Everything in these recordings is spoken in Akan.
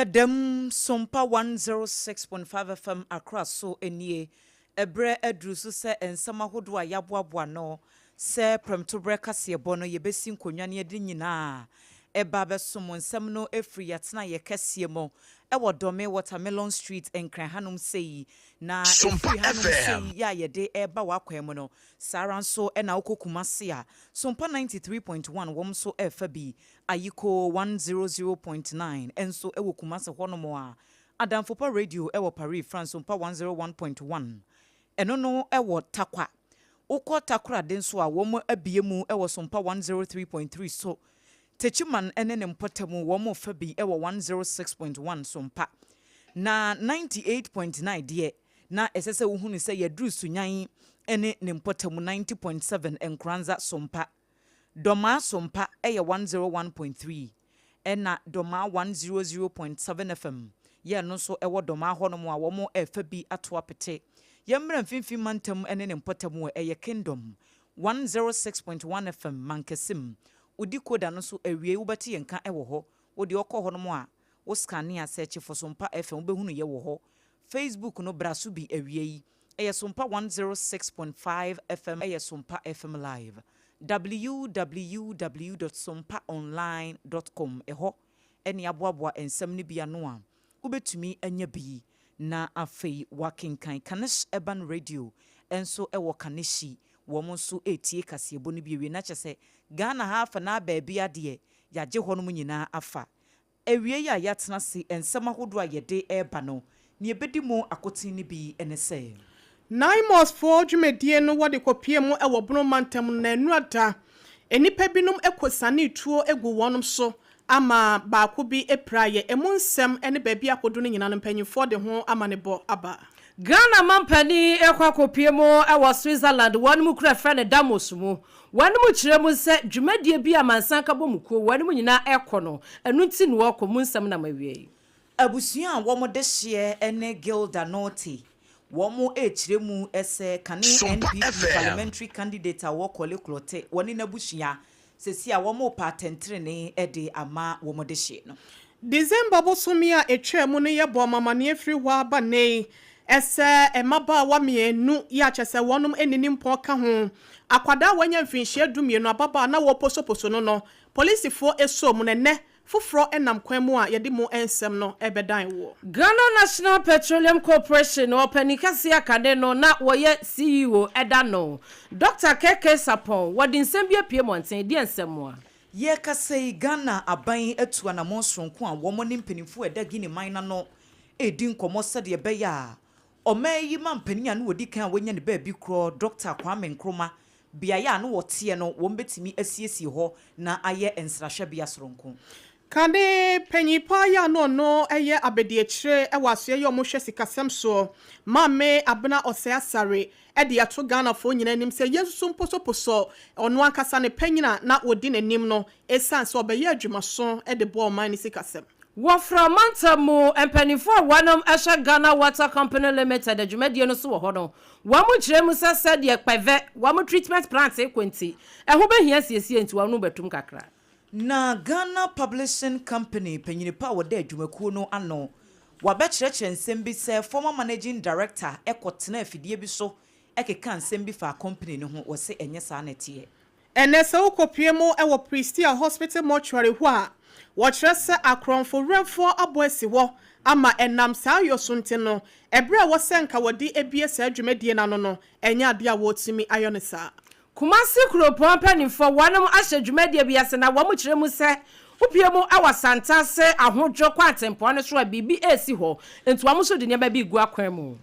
Edem SOMPA 106.5 FM across so enie ebre edrusu se ensama hodo a yaboaboa no se premto breka se bono yebesi nkonwane edi nyina eba besom nsem no efri yatena ye kese mo ewo dome watermelon street enkran hanum sei na efri hanum sei ya yede eba wakwan mu no saranso ena okokuma se a SOMPA 93.1 wom so efabi ayiko 100.9 enso ewo kumase honomo a Adamfopa radio ewo Paris France SOMPA 101.1 eno no ewo takwa ukọ takra den so a wom abiemu ewo SOMPA 103.3 so Techiman ene mpotemu womo fabi ewa 106.1 SOMPA na 98.9 die na esese uhunu se yadru sunyan ene mpotemu 90.7 enkranza SOMPA doma SOMPA eye 101.3 ena doma 100.7 FM ye no so ewo doma honomo a womo fabi atoa pete yemra mfimfim mantem ene mpotemu eye Kingdom 106.1 FM mankesim Udi koda no so awie wobati yenka ewo ho wodi okọ ho no mo a wo scan ya search for SOMPA FM wobehunu ye wo ho Facebook no braso bi awie yi eye SOMPA 106.5 FM eye SOMPA FM live www.sompaonline.com eho eni aboaboa ensem ni bia no a wobetumi anya bi na afei wakenkan Kanesh Urban Radio enso ewo Kaneshi womo so etie kasebo no biwe na kyese Ghana hafa na baabi ade yaje honom nyina afa ewie ya yatena se ensema hodo a yede eba no ne ebedi mu akotin ni bi enese 9 months for dwumedie no wode kopie mu ewo bono mantam na enuada enipa binum ekosane tuo egu wonom so ama baako bi epraye emu nsem ene baabi akodo no nyina no mpanyimfo de ho amanebo aba Ghana mampani ekwa kopie mu ewo Switzerland wonum kura frene Damos mu wonum kire mu se dwumadie bi amansanka bomuko wonum nyina ekono enu nti no woko mu nsem na mawie abusua a womo de hye ene Gilda Norty womo ekire mu ese kane NPP parliamentary candidate a wokole klote woni na busua sesi a womo patentre ne ede ama womo de hye no December bosomi a etwa mu no yebo mamane afiri hɔ aba nei ese emaba wa mienu ya chese wonum enini mpo ka ho akwada wanya mfinhye dumienu ababa na wo posoposo no polisifo esom ne fufro enam kwan mu a yede mu ensem no ebedan wo Ghana National Petroleum Corporation openikase akade no na woye CEO eda no Dr. Keke Sapon wodi nsem bia pie monten di ensem a ye kase Ghana aban etu na monsronko a womo ne mpenimfo eda gini man na no edi nkomo sede be ya omayi mampania no wodi kan wonya ne baabi kro Dr. Kwame Nkrumah bia ya no wote no wombetimi asiesie ho na aye ensrahwe bia soronko Kane penyipa ya no eye abedi ekire ewaso ye omohwe sikasem so mame ABENA ASARE ede ato Ghana fo nyina nim se yesusu mposoposo ono ankasa ne panyina na odi nanim no esanse obeye adwumaso ede bo man ni sikasem Wafra mantamu empenifo wanom asha Ghana Water Company Limited adwumadie no so wo ho no wamu kire mu sase de ekpeve wamu treatment plant ekwenti eho behia siesie nti wanu betum kakra na Ghana Publishing Company penyinipa wode adwumakuo no ano wabekyerekye nsem bi se former managing director ekotena afidie bi so ekeka nsem bi fa company no ho wose enye saa netie enese ukopie mu ewo Prestia Hospital mortuary ho a wɔkyerɛsɛ akronfo remfo aboasi hɔ ama enam saa yosonte no ebre wose nka wodi ebie saa adwumadie na no enya ade a wotumi ayo ne saa Kumasi kropon panifo wanom ahye dwumadie biase na wo mu kire mu se upie mu awasanta se ahodwo kwa atempo ne so a bibi esi hɔ enti wo mu so de ne ba bi gu akwan mu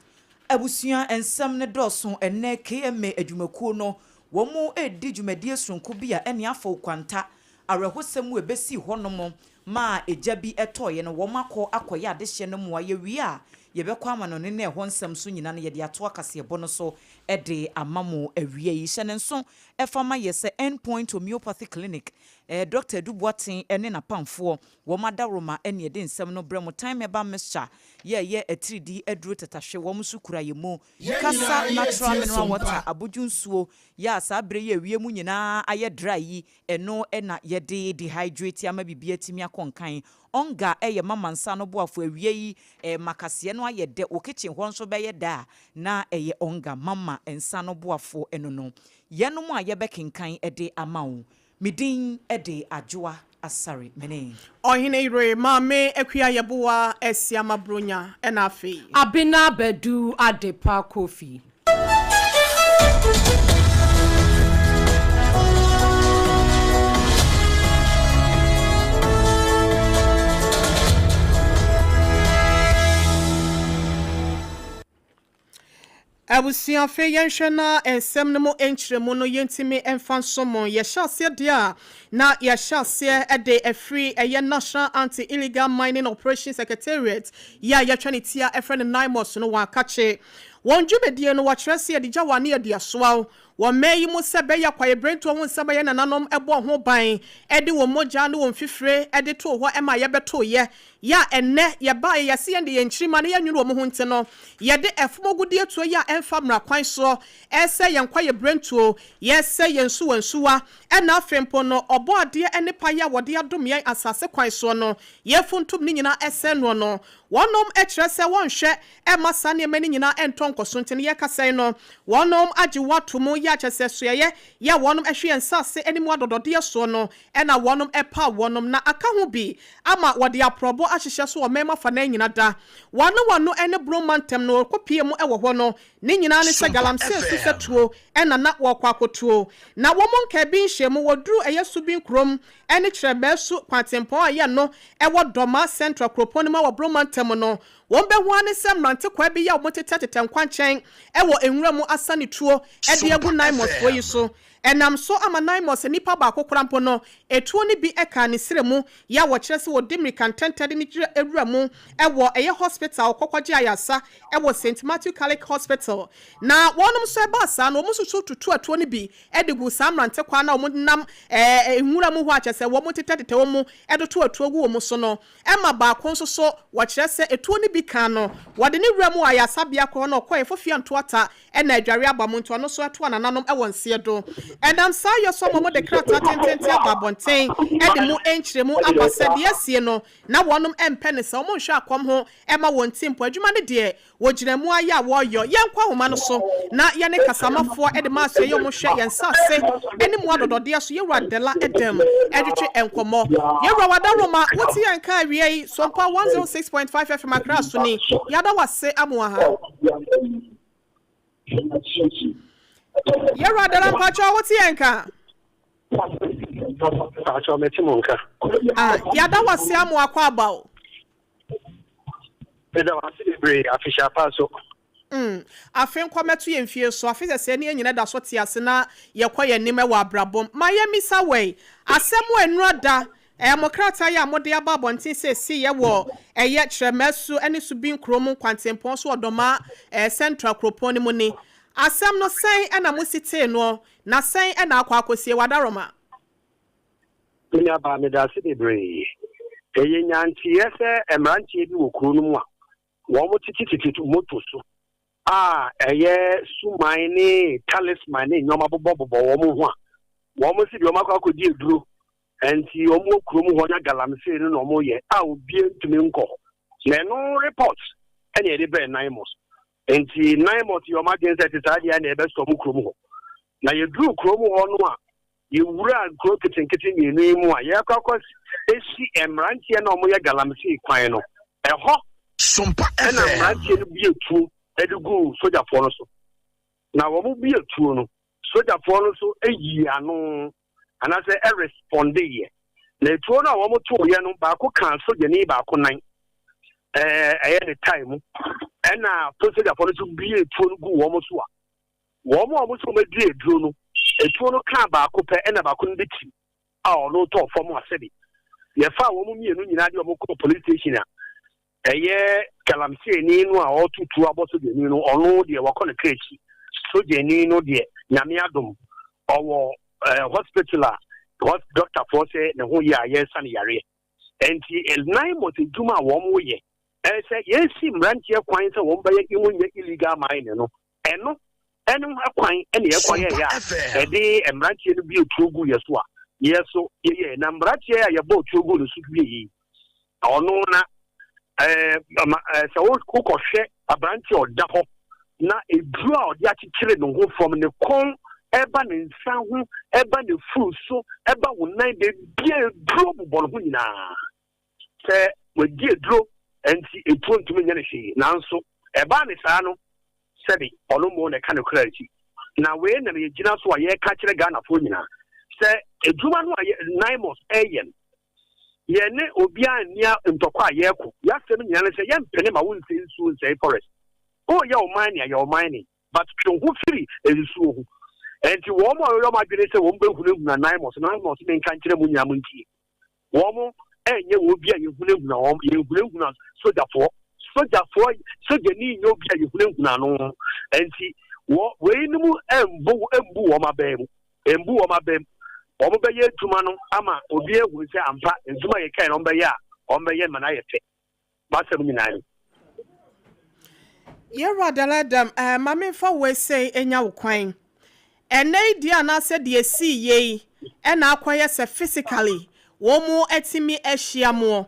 abusua ensem ne dɔso enne KMA adwumakuo no wo mu edi dwumadie sonko bi a ene afo kwanta arehosem ebesi honom ma eja bi etoye no wo makọ akoye adehye no mo aye wi a yebekọ amano ne na ho nsem so nyina no yede ato akase ebo no so ede amamo awie yi hye ne nso efama yese endpoint homeopathy clinic Dr. Duboatin ene na pamfo wo madaroma ene yede nsem no bremo time eba mixture ye 3D eduro tetahwe wo musukura yemu kasa natural mineral water abujunsuo ya sabre ye wie mu nyina aye dry yi eno ena yede dehydrate ama bibia timi akonkan onga eye mama nsa no boafo awie yi makase no ayede o kitchen ho nso be ye da na eye onga mama nsa no boafo eno no yenom a ye be kenkan ede amawo midin ede ADWOA ASARE mene Oheneyere mame ekua yeboa esiama bronya enafe ABENA ADEPA Kofi Abusia fe yenhwe na ensem no mo enkyeremu no yentimi emfansomo ye hyase de na ye hyase de afri eye National Anti-Illegal Mining Operation Secretariat ya yetwanitia efre ne Naimos no wa kache wonjumedie no wa kyerese ye digya wane ye dia soaw wo meyi mu sebe ya kwaye brento wo sebe ye nananom ebo ho ban ede wo moja ne wo mfifire ede to ho ema ye beto ye ya enne ye ba ye se ye de yenkyirima ne ye nwuru wo ho nte no ye de efumogudi etuo ya emfa mra kwan so ese ye nkwaye brento ye se ye nsu wansuwa ena afempo no obo ade ene pa ya wode adom ye asase kwan so no ye funtum ni nyina ese no no wonom ekyerese wonhwe emasa ne mani nyina entonkoso nte ne ye kasai no wonom agi watomo ya kyese soye ya wonom ehwe ensase enimu adodode so no ena wonom epa wonom na aka ho bi ama wode aprobo ahyehye so o mema fa na nyina da wano ene bromantem no kopie mu ewo ho no ne nyina ne se galamse setuo ena na wakwakotuo na womon ka bi nhye mu woduru eyesubin krom ene kyerebe kwatempo aye no ewo doma central kroponima wo bromantem no won be ho ane se mrante kwa bi ya wo tetetete nkwanchen ewo enwura mu asane tuo ede egu Naimos fo yi so enam so ama Naimos nipa ba kokrampo no etuo ni bi eka ne siremu ya wo kyerese wo dimrikan tentede ni ewura mu ewo eye hospital kokwaje ayasa ewo St Matthew Catholic Hospital na wonum so eba sa no mususu tutu atuo ni bi edegu samrante kwa na wo nam enwura mu ho akyese wo tetetete wo mu edoto atuo gu wo mu so no ema ba konso so wo kyerese etuo ni bi kan no wode ni wura mu ayasa bia ko no koye fofia ntoata ena adware abamonto no so ato anananom ewo nse do enam sa yo so momo de krata tentente ababonten ede mu enkyiremu abasade asie no na wonum empene se omo hwe akom ho ema won timpo adwuma ne de wogiremu aya wo yo yenkwa homa no so na ye ne kasamafo ede ma so ye omo hwe yensase ene mu adodode so ye Radela edem edwetwe enkomo ye Rawadaroma woti yanka awie Sompa 106.5 FM akra so ni yada wase amoa ha ye Radela mpacho woti yanka mpacho metimonka yada wase amoa kwa abawo eda wase bre afisha paso afen kwametu ye mfie so afise se ne nyina da so te ase na ye kwaye nim e wa brabom mayemi sawei asemu enroda mokrata ya mode ababontin se si ye wo eye tremesu ene subin kromu kwantempon so odoma central kroponi mu ni asem no sen ena musite no na sen ena akwakosie Wadaroma dunya ba me da se bre eye nyanti ese emrantie bi wo kuro no mu a wo mo tititi moto so eye suman ni talisman ni nyoma bobo wo mo ho a wo mo si bi o makwa di eduro enti o mo krom ho nya galamse ni no mo ye obi ntumi nko na no report ene e de be Naimos enti Naimos yo ma gen set sadi na e be so mo krom ho na ye duru krom ho no a ye wura kro kitenkete ni mu a ye akwa esi emrantie na o mo ye galamse kwan no ho Sompa na emrantie no bi etu edugu soja fo no so na wo mo bi etu no soja fo no so eyi ano anase e responde ye na etu no wo mo to ye no ba ko kan soja ni ba ko nan eye ne time na soja fo no so bi etu no gu wo mo so a wo mo so me di eduro no etu no kan ba ko pe na ba ko ndeti no to fo mo asebe ye fa wo mo mienu nyina de wo ko police station a eye kalamse ni no a otutu aboso de ni no ono de wakọ ne krechi so de ni no de nyame adom owo hospital a doctor for say ne ho ya ye san yare enti el Naimos duma wo mo ye say yesi mrantie kwan say wo ba ye imu ye illegal mine no eno akwan ene ye kwan ya e de mrantie no bi otugu ye so a ye so ye na mrantie ya bo otugu no so bi yi ono na so wo ko hwe abranti oda ho na edru a odi akikire no ho from ne kon eba ne nsa ho eba ne fu so eba wonan de bia dro bobolo ho nyina se wadi edro enti etu ntumi nya ne hwe nanso eba ne saa no sebi ono mo ne kan kura chi na we na ye gina so a ye ka kire Ghana fo nyina se eduma no a 9 months am ye ne obi ania ntokwa ye ko ya se nyina ne se ye mpene ma won se nsu nse forest oh ya o mine ya o mine but tun hu firi ensu hu enti wo mo yo ma dwene se wo mbe hunu na 9 months ne kan kire mu nyina mu nti wo mo enye wo bi a ye hunu na wo ye hunu na soja ni nyo bi a ye hunu na no enti wo we ni mu embu wo ma ba mu embu wo ma ba mu wo mo be ye tuma no ama obi ehuru se ampa ntuma ye kai no be ya o be ye mana ye fe ba se mu nyina ni Yera daladam mame fa we say enya wo kwan enai dia na se de si ye na akwaye se physically wo mu etimi ehia mo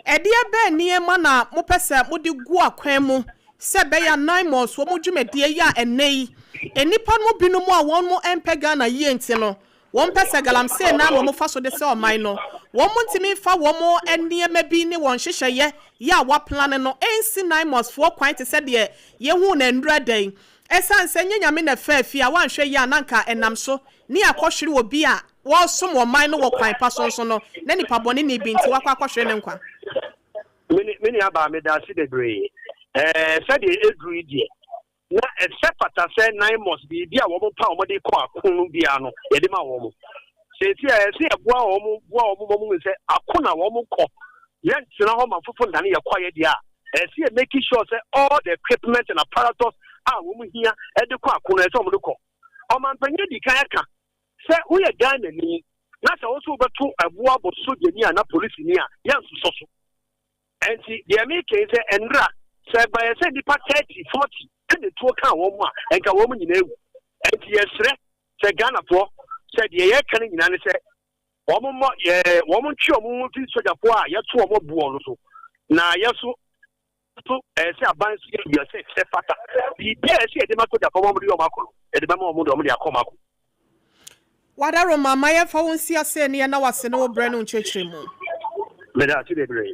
ede be nie ma na mo pese mo de gu akwan mu se be ya 9 months wo mu dwumedie ya enai enipa no binu mu a won mu empega na ye enti no won pese galamse na mo fa so de se o man no won mu ntimi fa wo mu enie ma bi ni won hyehyeye ya wa plan no ensi 9 months for kwan te se de ye hu na ndura dan esan se nyanyame na fafi a wanhwe ya nanka enam so ni akohwere obi a wo som wo man no wo kwan pa so no na nipa bone ni bi nti wakwa akohwere ne nkwa mini aba me da si de bre said edru die na sepata se 9 months bi a wo mo pa wo de ko akun bi ano ye de ma wo mo se eboa wo mo se akuna wo mo ko yen tina ho ma fufu ndane ye kwaye dia see making sure say all the equipment and apparatus wo mu hia e de ko akuna e so mo de ko o man panye di kan aka se wo ye Ghana ni na se wo so beto eboa bo soje ni na police ni a yen so so enti de me ke se enra se ba ye se di pa 30 40 and the two kan wo mu a enka wo mu nyina ewu enti ye sre se Ghana po se de ye kan nyina ne se womo twi omo fi soja po a ye to omo buo no so na ye so to se aban so ye se fata bi se de ma soja po mo de omo akọ e de ma mo de omo de akọ mako wadaro mama ye fa won si ase ne na wase no bre no nchechire mu me da ti de bre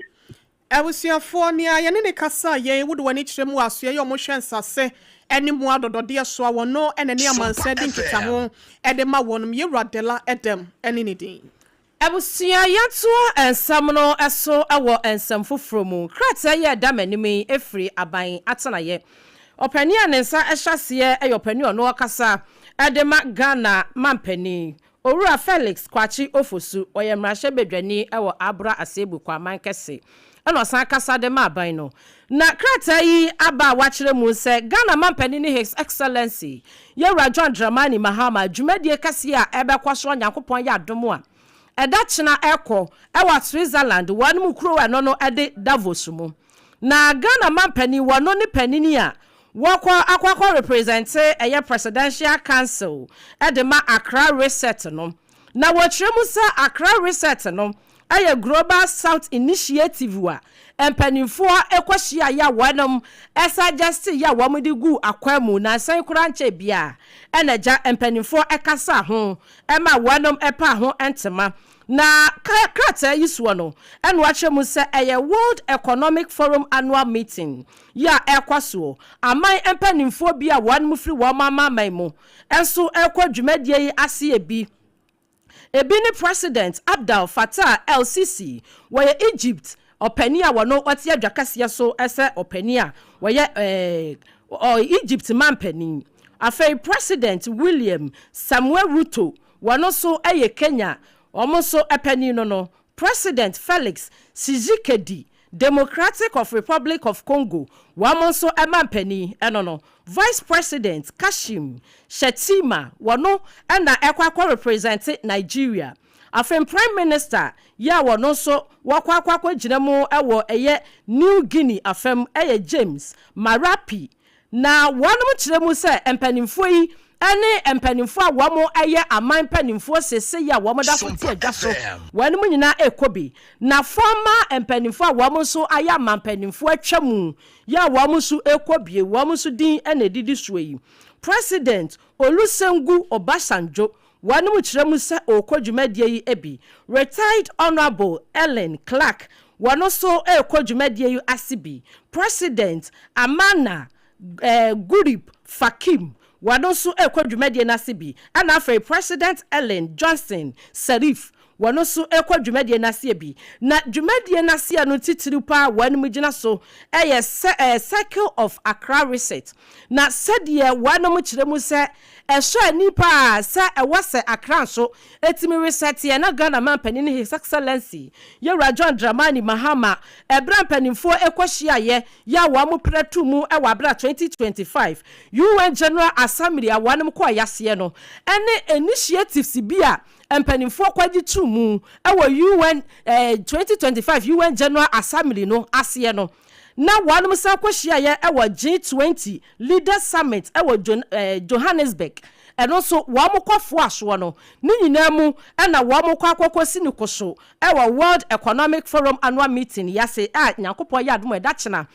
Ewusiafo ni aye ne kasa ye wudu wani kyerɛ mu aso ye omo hwɛ nsase eni mu adodode so awo no enani amansa din kita ho ede ma wonum ye radela edem eni ne din Ebusia yato ensam no eso ewo ensam foforo mu krata ye da manimi efri aban atenaye opani anensa ehyase eyopani ono akasa edema Ghana mampani Owura Felix Kwachi Ofosu oyemrahye bedwani ewo Abra Asebu kwa mankese eno san kasa de ma aban no na krata yi aba wachire mu se Ghana mampani ni His Excellency Yewura John Dramani Mahama dwumadie kase a ebekwaso Nyankopon ya adomo a edachina eko ewa Switzerland wan mu kuro eno no ede Davos mu na Ghana mampani wono ni panini a wakwa represent eye presidential council edema Accra reset no na wotre mu sa Accra reset no eye Global South Initiative wa empanifo ekohia ya wanam suggest ya wamudi gu akwamu na san kuranche bia enaja empanifo ekasa ho ema wanam epa ho entema na krata yisuo no eno ache mu se eye World Economic Forum annual meeting ya ekwaso aman empanifo bia wanmu firi wo mama maimu enso ekwadwumadie yi ase ebi ni President Abdel Fattah El-Sisi where Egypt openi a wono wati adwakase so ese openi a where Egypt mampani afei President William Samuel Ruto wono so eye Kenya omoso epeni no President Felix Tshisekedi Democratic of Republic of Congo wamonso emampani eno Vice President Kashim Shettima wono na ekwakwa represent Nigeria afem Prime Minister ya wono so wakwakwa ginemu ewo eye New Guinea afem eye James Marape na wonum kiremu se empanimfo yi ene empanimfo a womo aye aman panimfo sese ya womo da so tie adwa so wani mu nyina ekobi na former empanimfo a womo so aye aman panimfo atwamu ya womo so ekobie womo so din ene didi so yi President Olusegun Obasanjo wani mu kiremu se okodwumadie yi ebi retired honorable Ellen Clark wano so ekodwumadie yi asibi President Amana Gurib Fakim wano so ekodwumadie na asibi ana afei President Ellen Johnson Serif wano so ekodwumadie na asibi na dwumadie na asia no titiri pa wani mu gina so Circle of Accra Reset na sedie wano mu kiremu se ehwe nipa sa ewase Accra so etimi reset ye na Ghana man panini His Excellency Yewura John Dramani Mahama ebran panimfo ekohia ye ya wa mu pretu mu ewa abra 2025 UN General Assembly awanum kwa yase no ene initiatives bia empanimfo kwaji tu mu ewa UN 2025 UN General Assembly no ase no na wanum sa kwahia ye ewa G20 Leaders Summit ewa Johannesburg eno so wamukofo aso no ni nyina mu na wamukọ akokosi ni koso ewa World Economic Forum annual meeting yase nyankopọ ya adom eda chena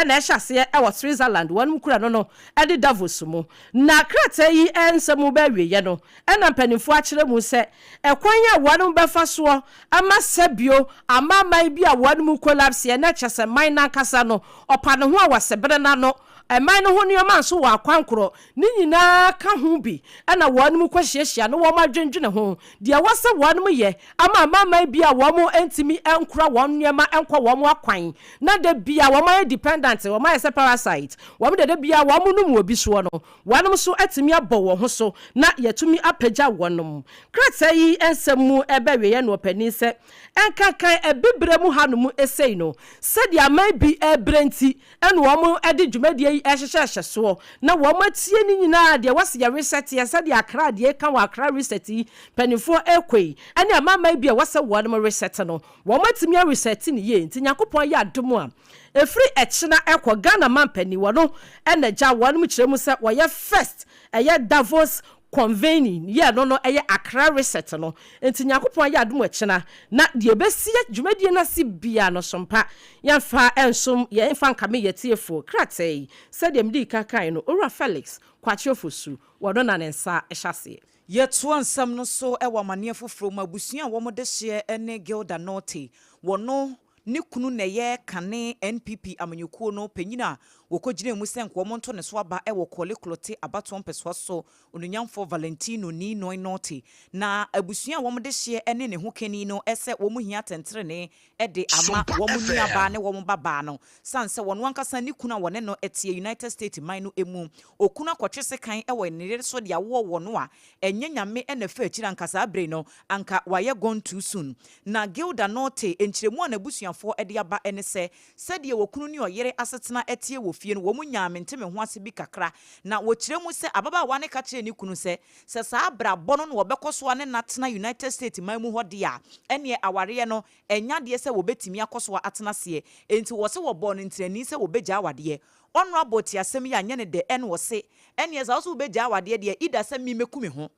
na ehase ewa Switzerland wanum kura no ede Davos mu na krata yi ensemu ba wiye no na mpanimfo akire mu se ekwan ya wanum befa so ama sabio ama mai bi a wanum collapse na chese man na kasa no opa ne ho a wasebere na no eman no ho nioma so wa kwankoro ni nyina ka ho bi na wanum kwahyiahia no wo ma dwendwene ho dia wase wanum ye ama mama bi a wo mo entimi enkura won nioma enkwa wo mo akwan na da bia wo ma dependent wo ma parasite wo mo da bia wo mo num obi so no wanum so atimi abọ wo ho so na yetumi apagya wonum krata yi ensemu ebewe ye no pani se enkankan ebibre mu hanum esei no sadia mai bi ebrenti ene wo mo ede dwumadie ehyehyehye so na wo matie ni nyina de wase ya reset ya sade Accra de kan wa Accra reset panifo ekwei ene amama bi a wase wo no reset no wo matimi reset ni ye nti yakopon ya adom a efri echina ekọ Ghana man pani wo no ene ja wo no kiremu se wo ye first eye Davos convening ye no eye Accra reset no enti yakopon ya adom echina na de besi dwumadie na si bia no sompa yemfa ensom yemfa nkame yetiefo kratei said mdi kakan no Ora Felix kwachiofosu wodo na nensa ehase yeto ansam no so ewa mane foforo mabusua wo mode hye ene Gilda Norte wono ne kunu na ye kane NPP amanyukuo no panyina wokogire mu senko monto ne so aba ewo koleklote abaton peso so onunyamfo Valentino ni Norte na abusua wo mode hye ene ne ho kani no ese wo mu hia tentrene ede ama wo mu nua ba ne wo mu baba no sanse wono ankasa ne kunu wone no etie United States man no emu okuna kwotwese kan ewo ne so de awo wono a enye nyame ene fa akira ankasa abre no anka waye gone too soon na Gilda Norte enchiremu na abusuafo ede aba ene se sede wokunu ne oyere asetena etie wo fie no wo munya menteme ho ase bi kakra na wo kiremu se ababa wa ne ka kire ni kunu se sa abra bono no obekoso ne natena United States man mu hode a ene aware no enya de se wo betimi akoso atena se enti wo se wo bon ntirani se wo beja awade honorable ti asem ya nya ne de en wo se ene za wo beja awade de ida se mi mekumi ho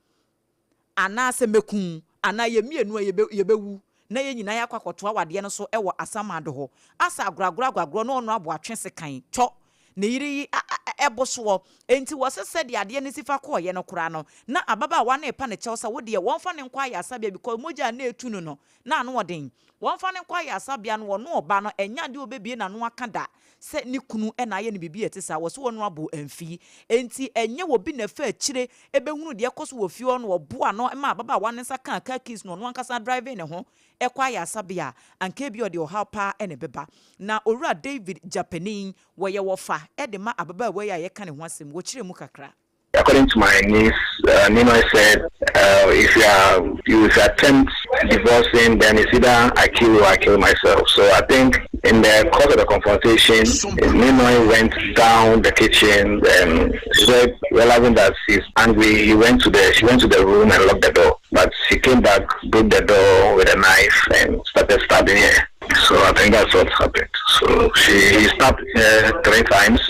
ana se mekun ana ye mienu ye bewu na ye nyina yakwa kwoto awade no so ewo asamado ho asa aguraguro no honorable atwese kan cho na yiri eboso enti wose de ade ne sifa ko ye no kura no na ababa wa na epa ne chewsa wo de wonfa ne nkwa ya asabia because moja na etu no no na ano odin wonfa ne nkwa ya asabia no wono oba no enya de obebie na no akada se ni kunu e na ye ne bibie etisa wo so wono abo amfi enti enye wo bi na fa akire ebehunu de ekoso wo fi ono obo ano ma ababa wa ne nsa kan car keys no no ankasa driving ne ho ekwa ya asabia anka bi ode oha pa ene beba na owura David Japanin wo ye wo fa edema ababa we ya ye kan ne ho asem wo kire mu kakra. According to my niece, Nino said, if you attempt divorcing, then it's either I kill you or I kill myself. So I think in the course of the confrontation, Nino went down the kitchen and she said, realizing that she's angry, she went to the room and locked the door. But she came back, broke the door with a knife and started stabbing her. So I think that's what happened. So she stabbed 3 times,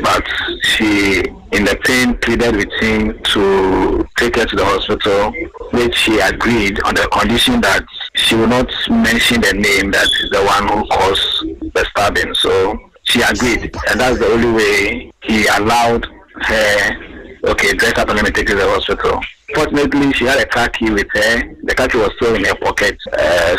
but she, in the the pain pleaded with him to take her to the hospital, which she agreed on the condition that she will not mention the name that is the one who caused the stabbing. So she agreed, and that's the only way he allowed her, okay, dress up and let me take her to the hospital. Fortunately, she had a car key with her. The car key was still in her pocket.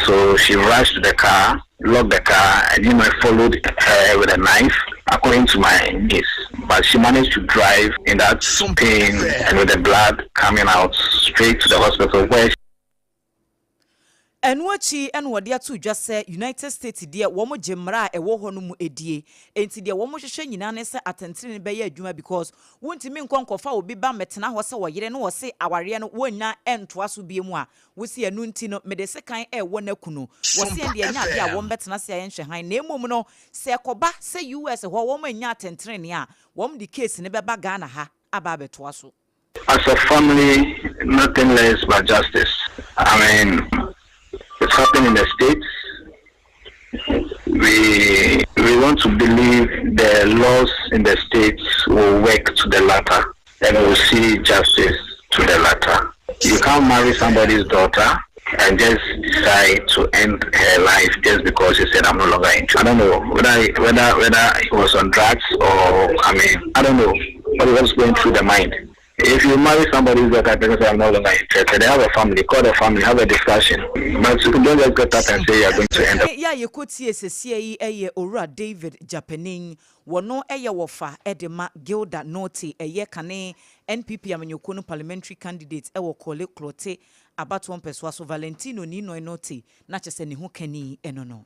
So she rushed to the car, locked the car, and followed her with a knife, according to my niece. But she managed to drive in that pain and with the blood coming out straight to the hospital where and wachi and wadia to just say United States dear womo jemra e wo hono mu edie enti dear womo hwehwe nyina ne se atentene be ya adwuma because wonti me nkonkofa obi ba metena ho se wo yere no wo se aware no wonya entoa so bie mu a wo se anu nti no me de se kan e wo nakuno wo se de nya de a wo betena se ayen hwe han na emom no se koba se US ho wo mo nya atentene ne a wo mo di case ne be ba Ghana ha aba betoa so. As a family, nothing less but justice. I mean, it's happening in the States. We want to believe the laws in the States will work to the latter and we'll see justice to the latter. You can't marry somebody's daughter and just decide to end her life just because she said I'm no longer interested. I don't know whether he was on drugs or I don't know what was going through the mind. If you marry somebody who's that because I'm no longer interested, they have a family, call the family, have a discussion. But you don't just get up and say you're going to end up. Yeah, you could see a Ora David Japaning, wono eye wofa edema Gilda Norte, a kane NPP amanyokunu parliamentary candidate ewo kole klote about one persuaso Valentino Nino Norte, na chese ni hu keni enono.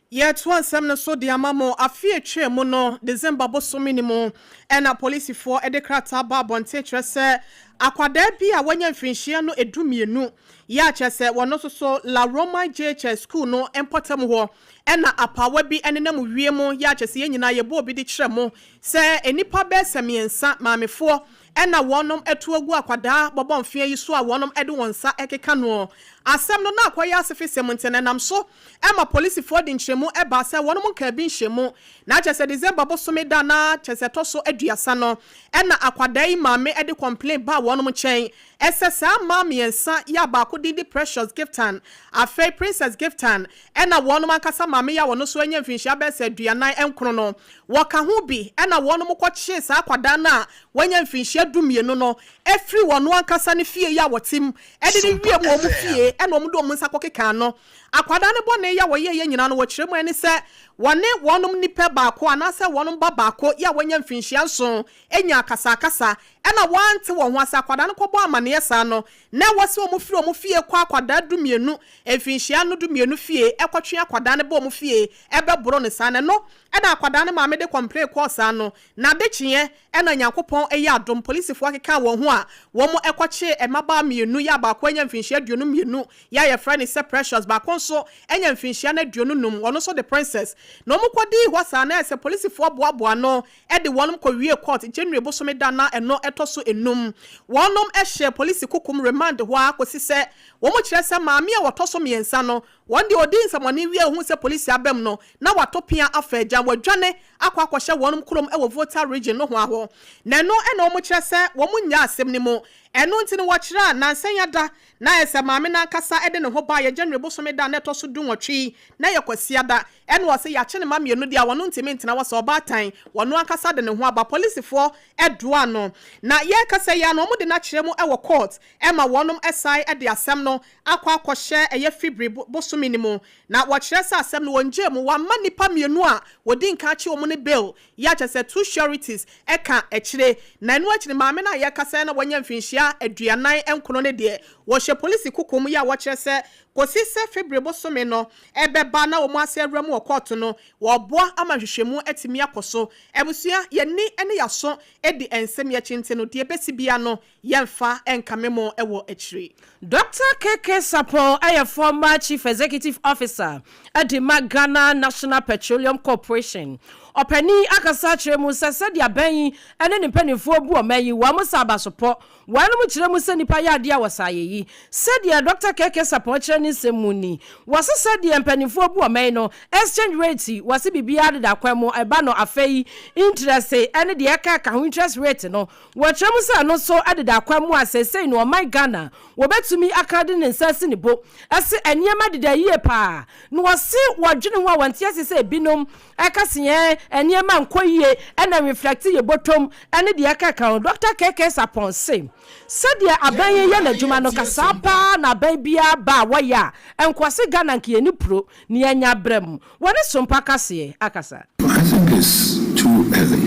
Yet one semna so the amamo afie twe mu no December bosomi ni mu ena police for edekrata ba bonte trese akwada bi a wanya mfinhia no edumienu ya chese wono so La Roma JH school no empotem ho ena apawa bi enenam wiemu ya chese yenyina ye bo bi di kire mu se enipa be semiensa maamefo ena wonom etuagu akwada bobon fie yi so a wonom ede wonsa ekeka no asem no na akwaya asefe semntene nam so ema police for di nchemu eba se wonom ka bi nchemu na chese December bosome da na chese toso aduasa no ena akwada yi maame ede complain ba wonom chen esesa maamiensa ya ba ko di Precious Giftan afa Princess Giftan ena wonom akasa maame ya wono so anya mfinhia be se aduanan enkro no woka ho bi ena wonom kwakye sa akwada na wanya mfinhia dumienu no efri wono akasa ne fie ya wotim ede ni wie mo mu fie ena omudo omu nsa kokeka no akwada ne bone ya woye nyina no wo kire mu ani se wone wonom nipa baako anase wonom ba baako ya wanya mfinhia nso enya akasa ena wante wo ho asa akwada ne kobo amane yesa no na wose omu fie kwa akwada dumienu mfinhia no dumienu fie ekwatwe akwada ne bo omu fie ebe boro ne sa ne no ena akwada ne maame de complain kwa sa no na de chie ena nyankopon eya adom police fo akeka wo ho a wo mo ekwache emaba mienu ya baako enya mfinhia duonu mienu ya ye friend is Precious baako nso enya mfinhia na duonu num wono so the Princess no mo kwadi ho sa na ese police fo boaboa no e de wonom ko wie court January bosome da na eno etoso enum wonom ehye police kukum remand ho akosi se wo mo kire se maame a wotoso miensa no won de odin samone wie hu se police abem no na watopia afaja wadwane akwakwahye wonom krom e wo voter region no ho aho na no e no mo kire se wo mo nya asem ni mo eno ntini wo kire na nsanya da na ese maame na kasa ede ne ho ba ye January bosome da na etoso dunwotwe na ye kwasia da eno wo se ya kye ne maame no dia wono ntimi ntina wo se obatan wono akasa de ne ho aba police for edoa no na ye kasa ya no mo de na kire mu e wo court e ma wonom esai e de asem no akwakwahye eye fibri bosome ni mo na wo kire sa asem no wonje mu wa manipa mienu a wodi nka kye wo ne bill ya kye two sureties eka ekire na eno akire maame na ye kasa na wanya mfinhia aduanan enkono ne de wo hye police kukum ya wo kire se kosi se fibri bosome no ebeba na wo mo ase awram wo court no wo boa amahwehwemu atimi akoso ebusua ye ni ene yaso edi ensem ya chinte no de besibia no yemfa enkamemo ewo akire. Dr. KK Sapo, a former chief executive officer at the Ghana National Petroleum Corporation. Openi akasa kire mu sese dia ban ene ne panifo bu o mayi wa musa abasopo wa no mu kire mu se nipa ya ade a wasaye yi se dia Dr. KK Sapo kire ne semuni wase said the empanifo bu omen no exchange rate wase bibia de da kwamo eba no afei interest ene de eka ka interest rate no wotwem sa no so ade da kwamo asese no my Ghana wobetumi akade ne nsase ne bo ese eniema de da yie pa no wase wodwene ho wantia sese binom eka se eniema nkoyie ena reflect ye bottom ene de eka ka Dr. KK Sapon say said the abenye ye na dwuma no kasapa na aben bia ba waya enkwase Ghana nke ni pro ni anya brem wone sompa kase akasa. I think it's too early,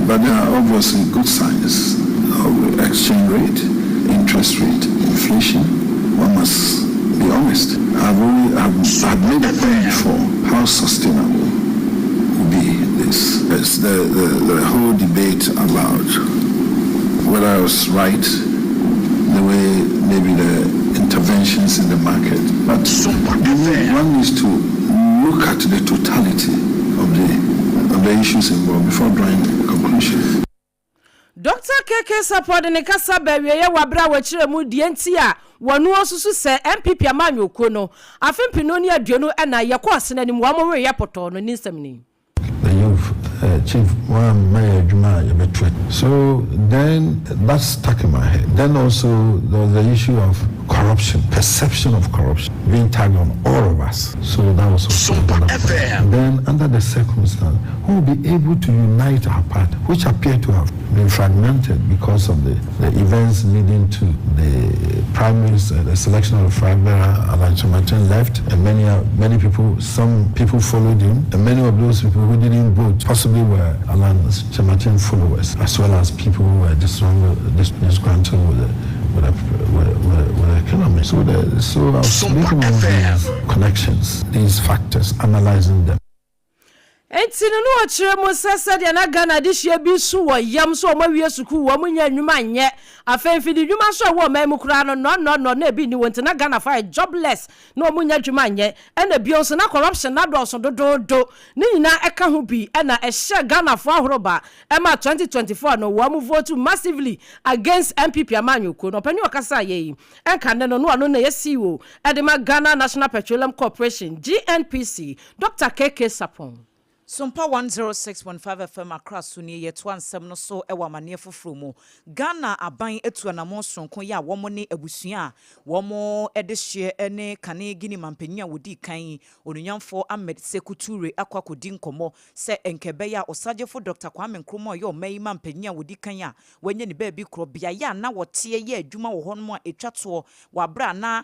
but there are obviously good signs of exchange rate, interest rate, inflation. One must be honest. I've made a point before how sustainable will be this. It's the whole debate about whether I was right, the way maybe the interventions in the market, but one needs to look at the totality of the issues involved before drawing conclusions. Dr. KK support ne kasa bawie ye wabra wachire mu die ntia wonu osusu se MPP amanyoko no afempino ne aduonu na yekọ asena ni mu amwe ya poto no ninsem ni. Chief, one mayor Juma Yabetwe. So then that stuck in my head. Then also there was the issue of corruption, perception of corruption being tagged on all of us. So that was also then under the circumstance, who will be able to unite our party, which appear to have been fragmented because of the events leading to the primaries, the selection of Fragbera. Alan Chamatin left, and many people, some people followed him, and many of those people who didn't vote possibly were Alan Chamatin followers, as well as people who were disgruntled with the economy. So I was making all these connections, these factors, analyzing them. Enti no achire mo sese de na Ghana de hye bi su wo yam so o mawie suku wo munya nnwuma nye afenfidi nnwuma so wo memu kura no na bi ni wonte na Ghana fa jobless na o munya nnwuma nye na bi onso na corruption na do so do ni nyina eka ho bi na ehye Ghana fo ahoroba ma 2024 no wo mu vote massively against MPP amanyoko no pani okasa ye enka ne no na yesi wo de ma Ghana National Petroleum Corporation GNPC Dr. KK Sapon. Sompa 106.5 FM across Suni ye to ansem no so ewa mane foforo mu Ghana aban etu anamo sonko ya womo ne abusua womo edehye ene kane gini mampanya wodi kan onunyamfo Ahmed Sekuture akwakodi nkomo se enkebe ya osagefo Dr. Kwame Nkrumah yo mai mampanya wodi kan ya wanye ne baabi kro bia ya na wote ye adwuma wo hono a etwato wabra na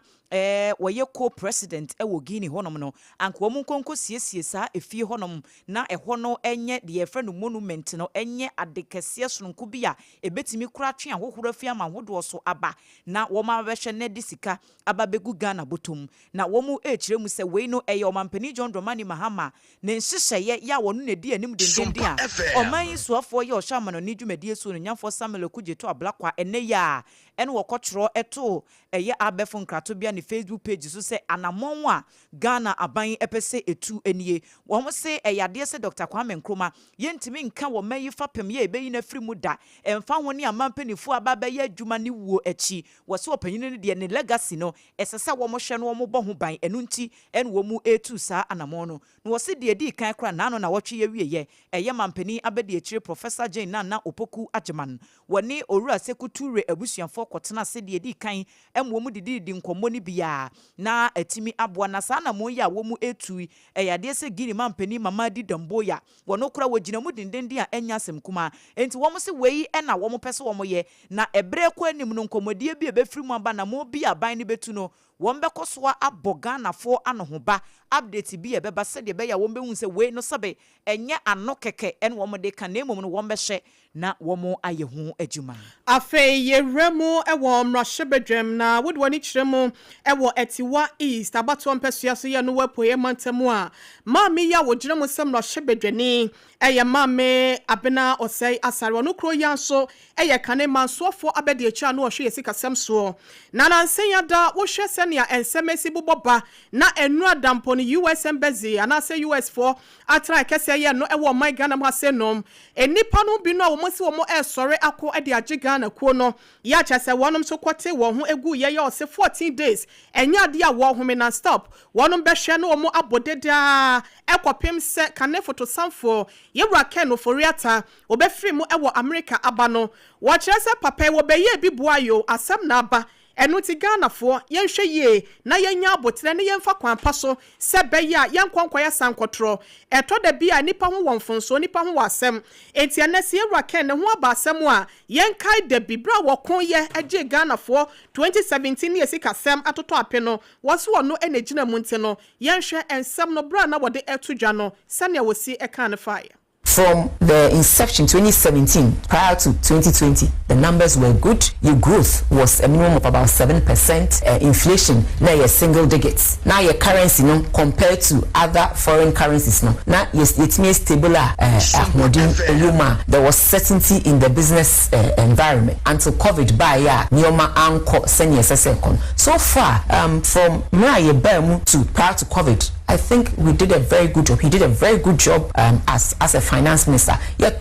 woye co-president ewo Guinea honom no anko mu nkonko siesie sa efie honom na ehono enye de friend monument no enye adekese sononko bia ebetimi kura twe ahohoro afie ama hodo so aba na wo ma behwe ne disika aba begu Ghana botom na wo mu ekire mu se we no eye omampani John Dramani Mahama ne nhyehyeye ya wono ne di anim dendenden a oman suafo ye ohama no ni dwumadi so no nyamfo Samuel Kujeto ablakwa ene ya ene wokotro eto eye abefo nkrato bia ne Facebook page so se anamon a Ghana aban epese etu enie wo mo se eyade se Dr. Kwame Nkrumah yentimi nka wo mayi fapem ye ebeyi na firi mu da emfa ho ne amampanifu ababa ye adwuma ne wuo echi wo se opanyin ne de ne legacy no esesa wo mo hwe no wo mo bo ho ban enu nti ene wo mu etu sa anamon no wo se de di kan kra na no na wo twe ye wieye eye mampani abedi ekire Professor Jane na Opoku Ajeman woni Owura Sekuture abusuafo kotena se de di kan emwo mu didi nkomo ni bia na atimi aboa na sa na mo ya wo mu etu eyade se giri mampani mama di damboya wono kura wogina mu dindindi a enya asem kuma enti wo mo se wei na wo mo pese wo mo ye na ebre kwa anim no nkomodie bi ebefiri mu aba na mo bi aban ni betu no wombeko soa abogana fo anohoba update bi ebeba se de be ya wombehu se wei no sabe enye ano keke en wo mo de kan emom no wombehye na wo mo ayehu adwuma afei yeremu ewo mrashebedwem na wodwani kiremu ewo etiwa east abato mpesua so ye no wapoye mantemu a maami ya wogiremu se mrashebedwani eye maame abena osei asare ono kro yanso eye kane mansoofo abede echa no ohwe yesi kasem so na nansen ya da wo hwe se sania ensemesi buboba na enu adampo ni US embassy anase US for atra kese ye no ewo my Ghana mo asenom enipa no bi no wo mosi wo mo esore akọ ade age Ghana kuo no ya chese wonom so kote wo ho egu ye o se 14 days enya ade a wo home na stop wonom be hwe no wo mo abodeda ekopem se kane photo samfo yewra ken no foriata obefiri mu ewo America aba no wo kire se papa wo be ye bi boayo asem na aba enu ti Ghana fo yenhwe ye na yenya abotre ne yemfa kwanpa so se be ya yenkwankwaya sankotro eto da bia nipa ho wonfonso nipa ho wasem enti anase yewra ken ne ho aba asem a yenkai da bibra wokon ye age Ghana fo 2017 ye sika sem atoto apeno woso no enegina munte no yenhwe ensem no bra na wode etudwa no sane wosi eka ne fire. From the inception 2017 prior to 2020, the numbers were good. Your growth was a minimum of about 7%. Inflation now your single digits. Now your currency no compared to other foreign currencies no. Now yes, it means stable. There was certainty in the business environment until COVID by Nioma Anko Senior Second. So far, from Maya Bermu to prior to COVID, I think we did a very good job. He did a very good job as a finance minister. And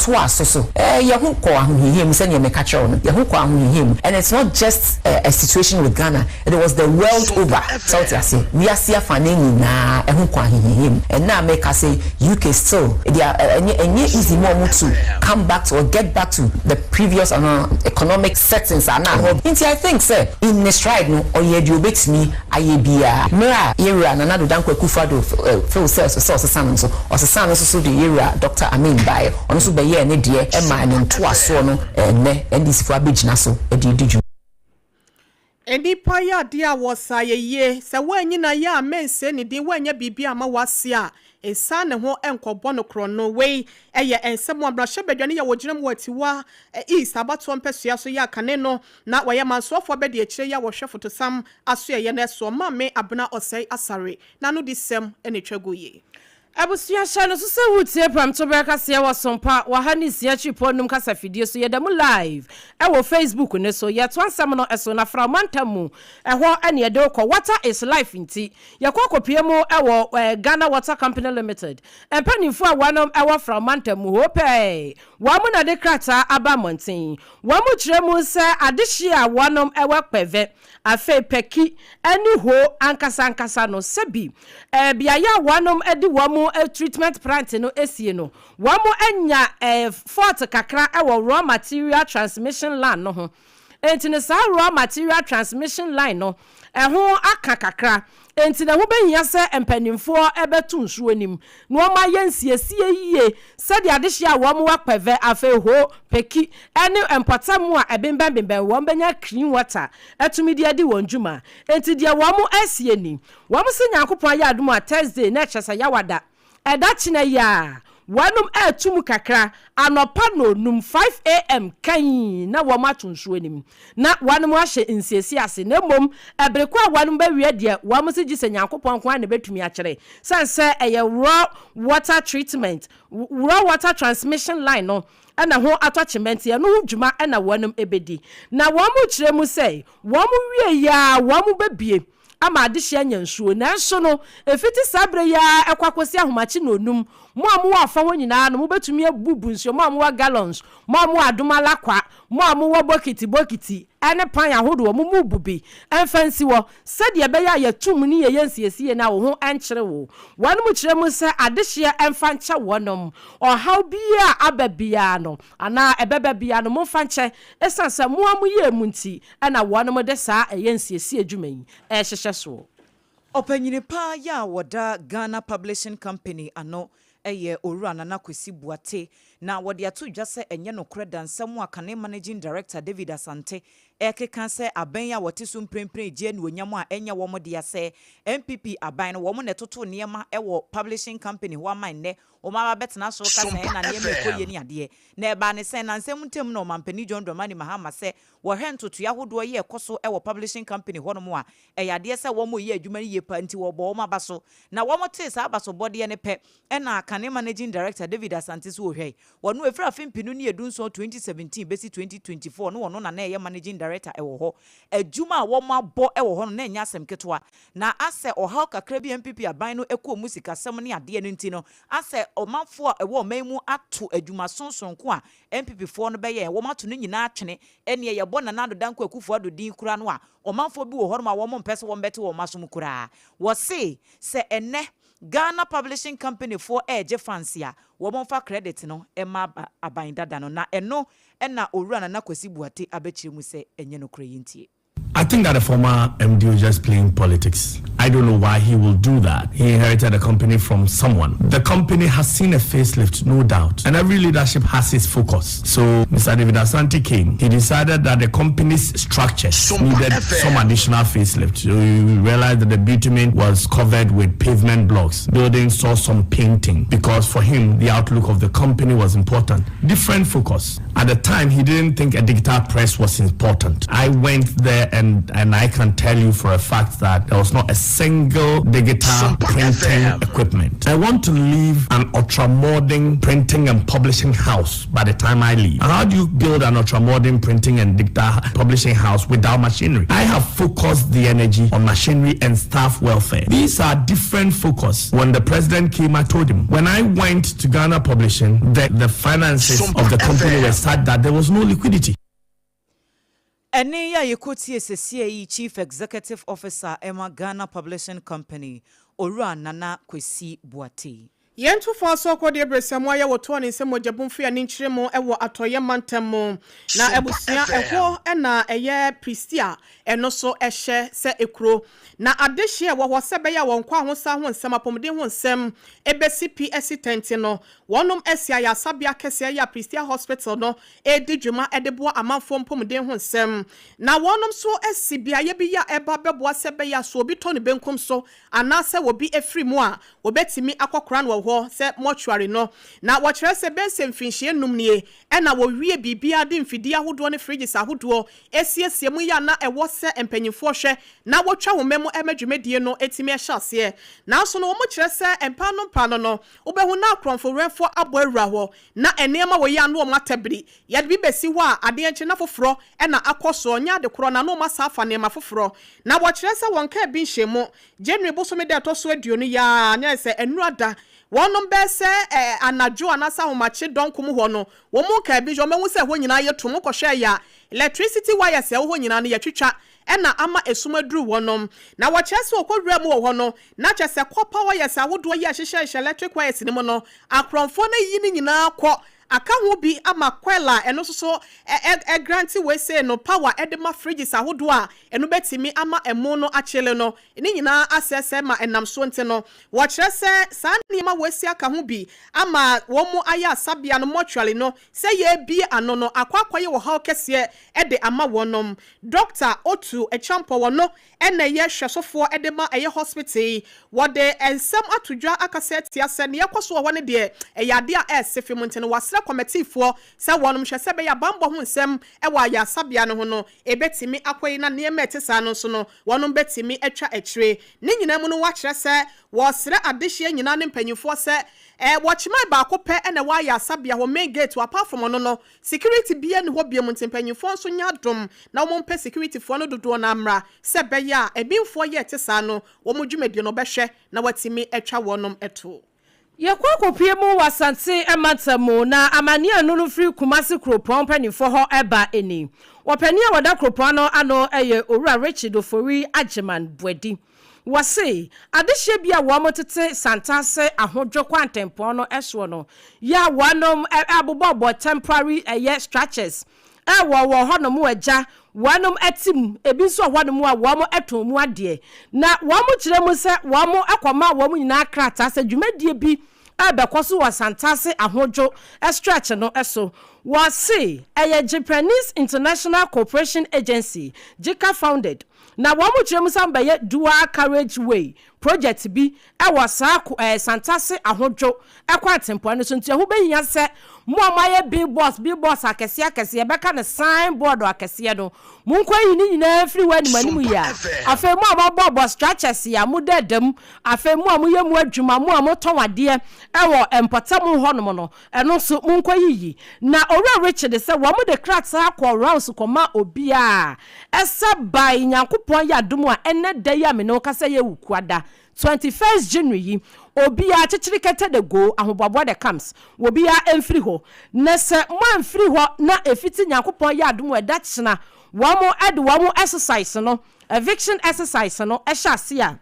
it's not just a situation with Ghana. It was the world over. We are seeing and now make us say UK still they are easy more to come back to or get back to the previous economic settings are now. I think sir in the stride no or you bet me I be a era and another danko kufado Phil says so so the area Dr. Amin by on so be ye ne de e ma ne to aso no ne ndc for abegina so e di Enipa ya dia wosaye se wanyina ya mense ne din wanya bibia ma wase a esa ne ho enkobo no kro no we eye ensemo abrahye badwane ya wogyinam watiwa east abato mpesua so ya kane no na waya mansofo be de akire ya wohwe fotosam aso ye na so mame abena osai asare na no disem ene twagoye Abusia shano so se wutie pram to breka se wa sompa wa hani sia chipo num kasa fidie so yedam live e wo Facebook ne so ye to ansam no eso na fra mantamu e ho ane ye de ko water is life nti ye ko kopie mu e wo Ghana Water Company Limited empanifo a wanom e wo fra mantamu hope wa mu na de krata aba monten wa mu kire mu se adehye a wanom e wo peve afe peki ani ho ankasa no sebi bia ya wanom edi wamu treatment plant no esie no wamu enya fort kakra ewo raw material transmission line no ho enti ne sa raw material transmission line no ho aka kakra enti na ho behia se empanimfo ebetu nsuo nim no ma yensiesie yie se de adehye a wamu wakpeve afe ho peki ene empatamu a ebemben won benya clean water etumi de adi wonjuma enti de wamu asie ni wamu se nyankopon ya adum a Thursday na chesa yawada eda china ya wanum etum kakra anopa no num 5 am kan na wamatunso anim na wanum ahye nsiesi ase na mom ebrekwa wanum ba wie de wamu se gise nyankopon kwa na betumi a kire sanse eye raw water treatment raw water transmission line no ana ho attachment ya no dwuma ana wanum ebedi na wamu kire mu sei wamu wie ya wamu babie ama adehye anyansuo na nso no efiti sabre ya ekwakosi ahomachi na onum mo amu afa ho nyina no mo betumi abubu nsuo mo amu gallons mo amu adumala kwa mo amu wo bokiti ene pan ahodo mo mu bubi enfansi wo sede be ya yatum ni ye yensiesi na wo ho enkyere wo wanu mu kire mu se adehye enfanche wonom o how bia ababia no ana ebebabia no mo fanche esansa mo amu ye munti ana wonom de sa yensiesi adwuman ehye so Opanyini pa ya wada Ghana Publishing Company ano eye Owura Nana Kwesi Buate na wode ato dwa se enye no kreda nsɛm aka managing director David Asante ekeka se aban ya wote so mprempren je ne onyam a enye wo mode ya se MPP aban no wo mo ne toto niema ewo publishing company ho aman ne o ma ba betena so ka se na niema ekoye ni ade na eba ne se na nsɛm ntem no mampani John Dramani Mahama se wo hwentoto ya hodo ye ekoso ewo publishing company ho no mo a eyade se wo mo ye adwuma ye pa nti wo bo wo ma ba so na wo mo te sa ba so bode ne pe na aka managing director David Asante so hwɛ wono efra afimpinu ne edunso 2017 besi 2024 no wono na na managing director ewo ho adwuma wo mabɔ ewo ho no na nya asem ketwa na ase oha kakra bi MPP aban no ekɔ musika sem ne ade no nti no ase omanfo a ewo manmu ato adwuma sonsonko a MPP fo no bɛyɛ wo mato no nyina atwene ene ye bɔ na nado danko akufo ado din kura no a omanfo bi wo ho ma wo mo mpɛse wo mbɛte wo masom kura wo se ene Ghana Publishing Company for Edge Fansia, woman for credit no, Emma Abindadano, na eno, ena Urana Nakosi Buati, Abechi Muse, and Yeno Crayinti. I think that the former MD was just playing politics. I don't know why he will do that. He inherited a company from someone. The company has seen a facelift, no doubt. And every leadership has its focus. So Mr. David Asante came. He decided that the company's structure needed some additional facelift. So we realized that the bitumen was covered with pavement blocks. Buildings saw some painting because for him, the outlook of the company was important. Different focus. At the time, he didn't think a digital press was important. I went there and I can tell you for a fact that there was not a single digital printing equipment. I want to leave an ultra-modern printing and publishing house by the time I leave. And how do you build an ultra-modern printing and digital publishing house without machinery? I have focused the energy on machinery and staff welfare. These are different focus. When the president came, I told him, when I went to Ghana Publishing, the finances of the company were such that there was no liquidity. Ene ya yekoti SCA Chief Executive Officer Emma Ghana Publishing Company Owura Nana Kwesi Boate. Yentu for so ko de bresemo ya woto ne nsemo jabumfu ya ninchiremo ewo atoye mantemo na ebusia eho na eye pristia eno so ehye se ekuro na adehye wo sebe ya won kwa ho sa ho nsem apomde ho nsem ebesi PS tent no wonom esia ya sabia kese ya pristia hospital no edidwuma edebo amanfo mpomde ho nsem na wonom so esibia ye bi ya eba bebo sebe ya so obi to ne benkum so anase wo bi efrimu a obetimi akokora no se mortuary no na wɔkyerɛ sɛ bense mfinhye num nie ɛna wɔwie bibia de mfidi ahodo ne fridges ahodo esiesie mu ya na ɛwɔ sɛ empanyimfo hwɛ na wɔtwa homam emadwumadie no etimi ɛhyase na so no wɔn kyerɛ sɛ empa no wobɛhu na akronfo refo abɔ awura hɔ na enema wɔ ya no wɔn atabiri yɛde bi besi hɔ a ade nkye na foforo ɛna akɔso nya de korɔ na no ma safa ne ma foforo na wɔkyerɛ sɛ wɔn ka bi nhye mu January bosome de to so aduonu ya nya sɛ enurada wonom bese anadwo anasa homache donkom ho no wo mu ka bi jo mehu se ho nyina ye tom kohwe ya electricity wires ho nyina no ye twitwa ena ama esumaduru wonom na wo kyese okowura mu wo ho no na kyese copper wires ahodo ye hyehye electric wires ni mu no akronfo na yi ni nyina kɔ aka ho bi ama kwela eno so granti we say no power edema fridges ahodo a eno betimi ama emo no achele no ni nyina asese ma enam so nte no wo kyerɛ sɛ saa nima we si aka ho bi ama wo mu aya sabia no mortuary no sɛ ye bi ano no akwakoye wo ha kese ede ama wonom Dr. Otu Echampo wono ena ye hwesofo edema eye hospital wo de ensem atodwa akase tia sɛ ne yakoso wo ne de eyade a esefim nte no wasra committee for say wonom hwɛ sɛ be ya bambo ho nsɛm ɛwɔ aya sabia no ho no ebetimi akoyi na ne emetesa no so no wonom betimi atwa akyire ne nyina mu no wa kyerɛ sɛ wɔsrɛ adehye nyina ne mpanyimfo sɛ wɔchima ba akopɛ ɛna wa aya sabia ho main gate apart from no security bia ne ho bia mu mpanyimfo so nya dom na wɔn pɛ security fo no dodo na amra sɛ be ya ebinfo ye tesa no wɔn dwumadi no bɛhwɛ na watimi atwa wɔnom ɛto Yakopie mu wasante ematamu na amania no firi Kumasi Kropon panifo ho eba eni. Wopani a wada Kropon no ano eye Owura Richard Ofori Agyeman Bwedi. Wase adehye bia wo motete santase ahodwo kwantempo no eso no ya wanom abobbo temporary structures wo honom wagya wanom atim ebi so honom a wo mo eton mu ade na wo mo kyerɛ mu sɛ wo mo akoma wo mo nyina krata sɛ dwumadie bi abekoso wasantase ahodwo stretch no eso wase Japanese International Cooperation Agency JICA founded na wo mo kyerɛ mu sɛ mbaye dual carriageway project bi e wasa santase ahodwo ekwa tempo no so ntia ho behia sɛ mo amaye billboards akese beka ne signboard akese no munko yi ni nyina free wani manimu ya afa mu amabo structures ya mu dedam afa mu amuye mu adwuma mu amotonwade ewo empotam honom no eno so munko yi na owura Richard se wo mu de cracks akọ rounds koma obia ese by nyankopon ya dum a ene da ya me no kasa ye wukuada 21st January obia chichirikete de go ahobabo de camps obia emfiri ho na se mo emfiri ho na efiti nyankopon ya dum e da chena wo exercise no eviction exercise no e hyase a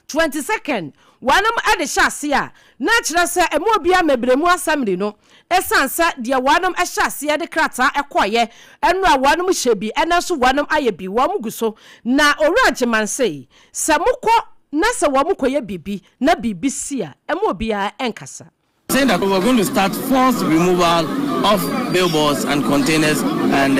22nd wanam ade hyase a na kire se emo obia mebremu assembly no esansa de wanam e hyase de krata ekoye enu a wanam hyebi enaso wanam ayebi wo muguso na orageman sei se mukọ na se wo mukoye bibi na bibi sia emo obia enkasa. Saying that we're going to start forced removal of billboards and containers and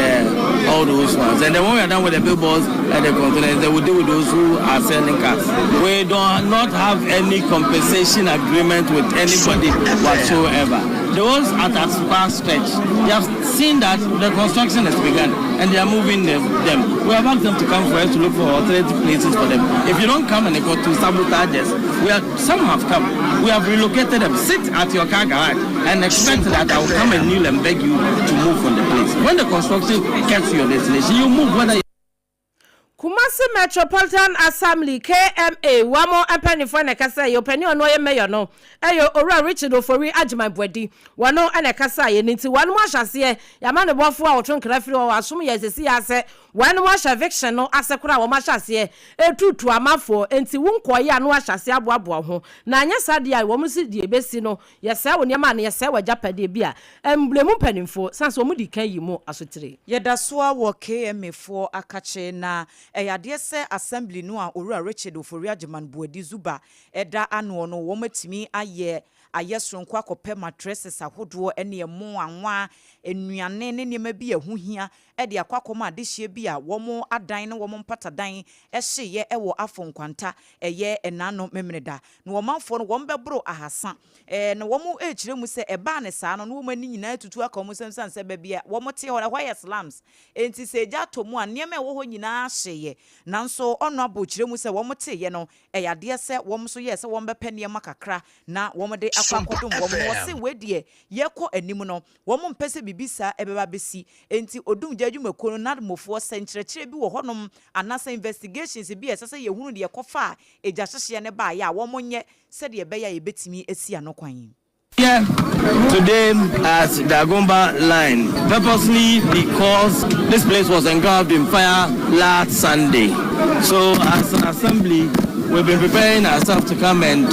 all those ones. And then when we are done with the billboards and the containers, they will deal with those who are selling cars. We do not have any compensation agreement with anybody whatsoever. Those at that far stretch, they have seen that the construction has begun and they are moving them. We have asked them to come for us to look for alternative places for them. If you don't come and they go to sabotage us, some have come. We have relocated them. Sit at your car garage and expect that I will come and kneel and beg you to move from the place. When the construction gets to your destination, you move whether Kumasi Metropolitan Assembly KMA wamo empanifo na kasa ye opani ono ye mayor no eyo owura Richard Ofori Agyeman Bwadi wano ana kasa ye nti wano ahase ya ma ne bofo a wotun krafiri o asom ye sesi ase wano eviction no asekura wo mahase etutu amafo enti wonkoye anu ahase aboabo ho na anya sade ai wo musi die besi no ye se wo niam na ye se wajapade bia emblemu panimfo sanso wo mudi kan yi mu asotire ye da so a wo KMA fo akache na eyade se assembly no a owura Richard Ofori Agyeman Bwadi Zuba eda ano no wo matimi ayesronko akopɛ mattresses ahodo ene emo anwa enuane ne nema bi ahuhia ede akwakoma adehye bi a wo adan ne wo mpatadan ehye ewo afonkwanta eye enano memreda na wo manfo no wo mbebro ahasa na wo mu echire mu se eba ne saa no wo mani nyina tutu akomo semsan se ba bia wo mote ho why slums enti se ja to mu a nema wo ho nyina hyeye nanso ono abochire mu se wo mote ye no eyade se wo mso ye se wo mbepɛ nema kakra na wo mde akwakodum wo mo se wedie yekɔ anim no wo mo mpese bibisa ebeba besi enti odum adwumako no na mofo senkyerɛkyerɛ bi wo honom anasa investigations bi esese ye hunu de ekofa eja hyehye ne ba ya wo monye se de be ya yebetimi esi anokwan. Here today at the Agomba line, purposely because this place was engulfed in fire last Sunday. So as an assembly, we've been preparing ourselves to come and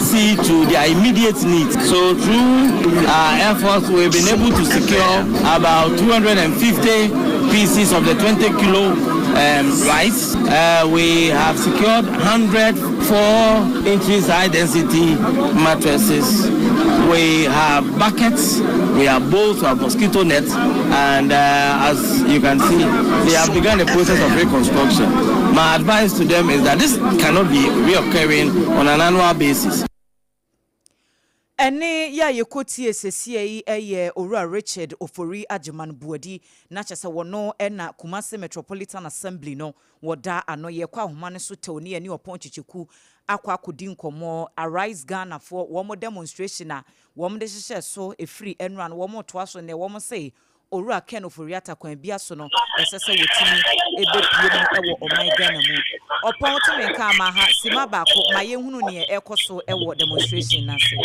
see to their immediate needs. So through our efforts, we've been able to secure about 250 pieces of the 20-kilo rice. We have secured 104 inches high density mattresses. We have buckets, we have bowls, we have mosquito nets, and as you can see, they have begun a process of reconstruction. My advice to them is that this cannot be reoccurring on an annual basis. Ene ya yekoti esesi eye owura Richard Ofori Agyeman Bwadi na kyese wono ena Kumasi Metropolitan Assembly no woda ano ye kwa ahoma so tewoni ani opon chichiku akwa akodi nkomo Arise Ghana for wo demonstration a wo de hyehye so efiri enran wo to aso ne wo say owura Ken Ofori atakwan bia so no esese wotimi ebepie mu ewo oman Ghana mu opon to me ka ma ha sima ba ko ma ye hunu ne ekoso ewo demonstration na se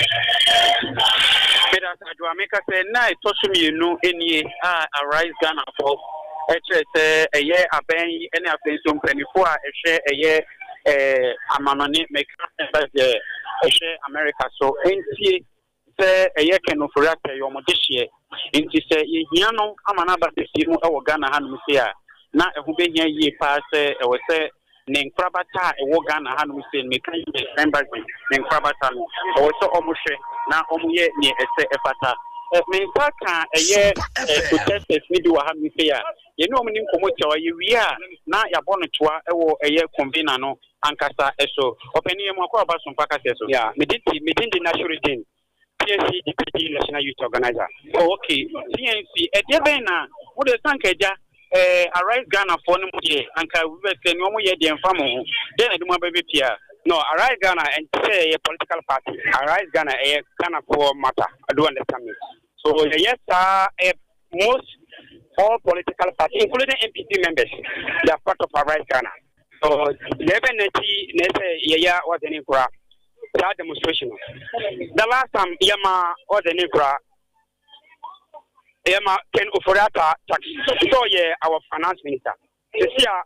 Peter Adwameka say na etosumienu enie Arise Ghana for eche eye aben ene afenso mpanifo a ehwe eye amanone meka ehwe America so entie se eye Ken Ofori ata yomodehye enti se yehia no amana batesi mu ewo Ghana hanum se a na ehu behia yie pa se ewo se ne nkrabata ewo Ghana hanum se meka yie embassy ne nkrabata no ewo se omuhwe na omuye ne ese efata menka ka eye protesters ni di wa hanum se a ye no omni nkomo tewa ye wi a na yabono toa ewo eye convener no ankasa eso opani mu akwa basompa kase so ya medinti national PNC Deputy National Youth Organizer. Oh, okay. PNC. ABENA. What the Sankeja? Arise Ghana for no year. Anka we were saying no more year the infamo. Then I do my baby Pierre. No, Arise Ghana and say a political party. Arise Ghana a Ghana for matter. I do understand it. So yes, most all political parties, including MPP members, they are part of Arise Ghana. So the ABENA was an inquiry. That demonstration. The last time Yama was an inquiry. Yama Ken Oforata tax. So yeah, our finance minister. This year,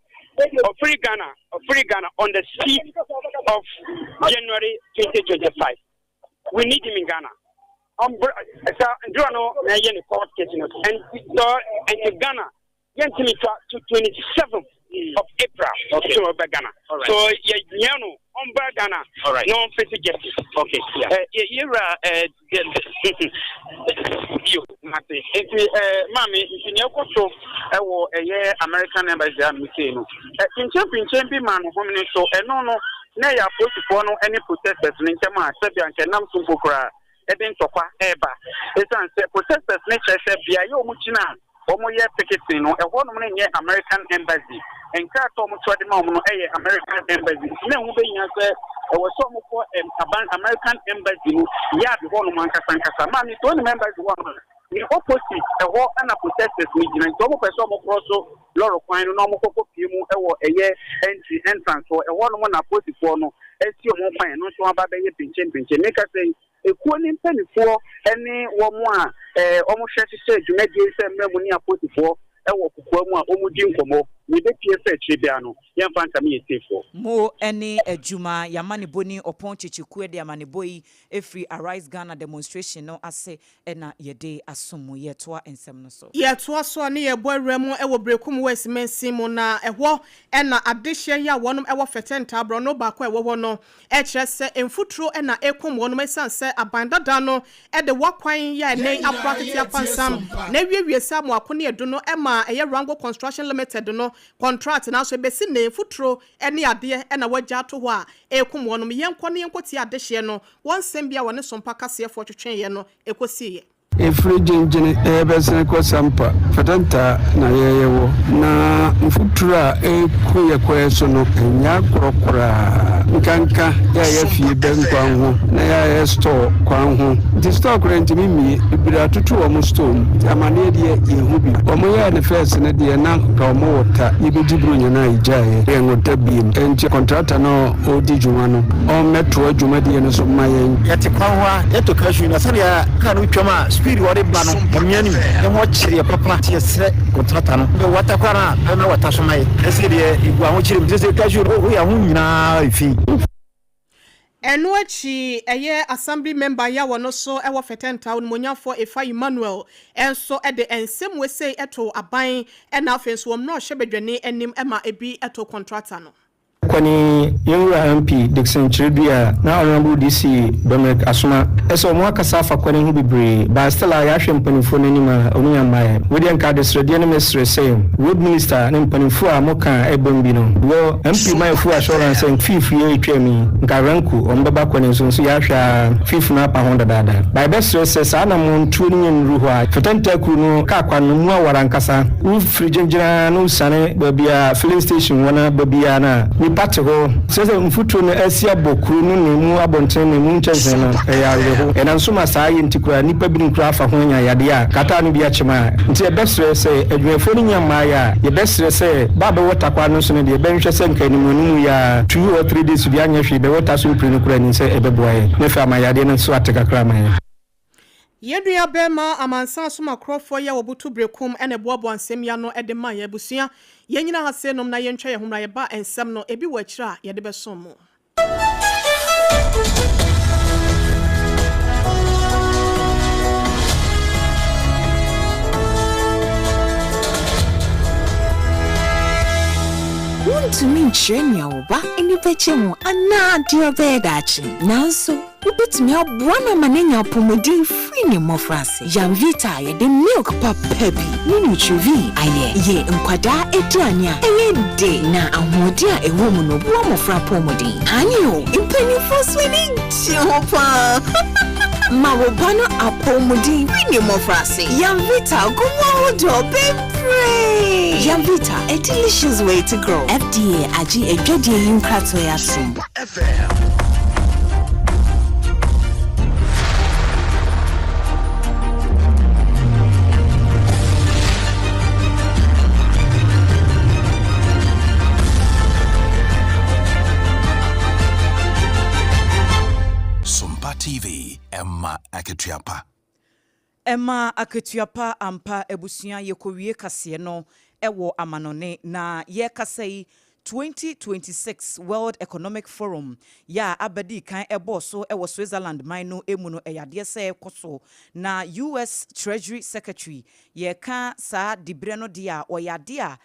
of free Ghana on the 6th of January 2025. We need him in Ghana. Court case and Ghana, to 27th of April. Okay. So Ghana. All right. So Ghana. All right. No facing justice. Okay. Yeah. You, Mate. Mammy, if you go to American embassy, I'm saying, in champion man, so no, now you are supposed to follow any protesters in Chama, Serbia, and Nam Sukura. Eden Topa Eba. It's a protesters nature said, Biayo Muchina, Omoya picketing, a woman in American embassy, and Kato Mutuadimo, American embassy. No, there was some for American embassy, Yard, one Mankasa, Mammy, 20 members, one. The opposite, a whole and a protesters meeting, and some of us also, Laura Quine, normal Pimu, a year entry entrance, or a one opposite for no, as you won't find no so about the pinch, make us say. A cooling penny for any one more, almost said you made the money I put for with the PSA Chibiano, young Fantami for more any Juma, Yamani Boni, or Ponchichukwe, the Amaniboi, a free Arise Ghana demonstration, no, I say, and ye day as some yet to and some so. Yet was so near boy Remo, ever breakum West Men Simona, a war, and a addition ya one of our fetenta, no back where one no, HS and footro and a equum one my son said a binder dano, at the walk wine ya nay up practice upon some, maybe we some wakuni dono Emma, a Rango Construction Limited dono. Contract now so be sine futuro ene ade e na wagya to ho a ekum wono me yenkone yenkoti adehye no won sembia wone sompa kase fo twetwen ye no ekosie Efri jinjini ebesene kwa sampa fatanta na yeyewo na mfutura ekuye kweso no enya korokora nkanka ya fie benkwa ho na ya store kwa ho di store kurenti mimi ibira tutu o mu store amane de yehu bi omo ya ne first ne de na ka omo wota ibidibru nyana ijaye yenwota bi enti contractor no odi juma no o metro juma de no so mayen yete kwa ho yeto kashu na sare ya kanu twama spirit wore bano emiani e mo chire papa tie sre contractor no be wata kwara na wata so maye ese de igwa ho chire bi se kashu o ya hu nyina ifi Enwachi eye assembly member ya wono so ewo fetenta onmonyafo Efa Emmanuel enso e de ensem we say eto aban e na afenso wom no hyebedwane enim ema ebi eto contractor no kwani yenwa MP Dixon Chiribia na honorable DC Dominic Asuma eso mo akasa fa kwani hu bibre ba stella ya hwe mpanifo nanima onuya mbae we dey nka desrede ne mesre say road minister ne mpanifo a moka ebombi no wo MP mayefu assurance en fifi e twemi nka ranku ombaba kwani so ya hwa fifi na pa honda dada ba besre say sa na mo ntuo ne nru ho a fetenta kru no ka kwanu mu awara nkasa wo friginjira no sane babia filling station wana babia na party ho sese mfutu no asia bokuru no nemu abonten nemu nkyese no ya reho enanso masaa yintikura nipa bi nkura fa ho nya yade a kata no bi achema nti e besre se adwefo ni nyama ya ye besre se baba wota kwa no so ne de benhwe se nkanimu ya 2 or 3 days bi anya hwe be wota so mpiri no kura ni se ebeboaye ne fa ma yade no so atekakra ma Yedua bema amansa soma krofo ya wobutu brekum ene boabo ansem ya no ede ma ya busua yenyina hase nom na yentwa ye homra ye ba ensem no ebi wachira ye de besom mo to me chenya oba eni peche mo ana dio bedachi nanso ubetumi abwana manenya pomodin free ne mofrase Janvita ye de milk papa bi ni nutrivi aye ye nkwada ediane a eye de na ahodi a ewo mu no bo mofra pomodin anyo impeni for swini chopa Mawobano apomudi wini mofrase. Yamvita gumo bebre. Yamvita, a delicious way to grow. FDA aji ejodi yunkrato yasu. FM. TV Emma Aketiapa. Emma Aketiapa ampa ebusuya yekowie kase no ewo amanone na ye kase 2026 World Economic Forum ya abadi kan ebo so ewo Switzerland mino emu no eyade se ekoso na US Treasury Secretary ye ka sa dibre no dia oyade a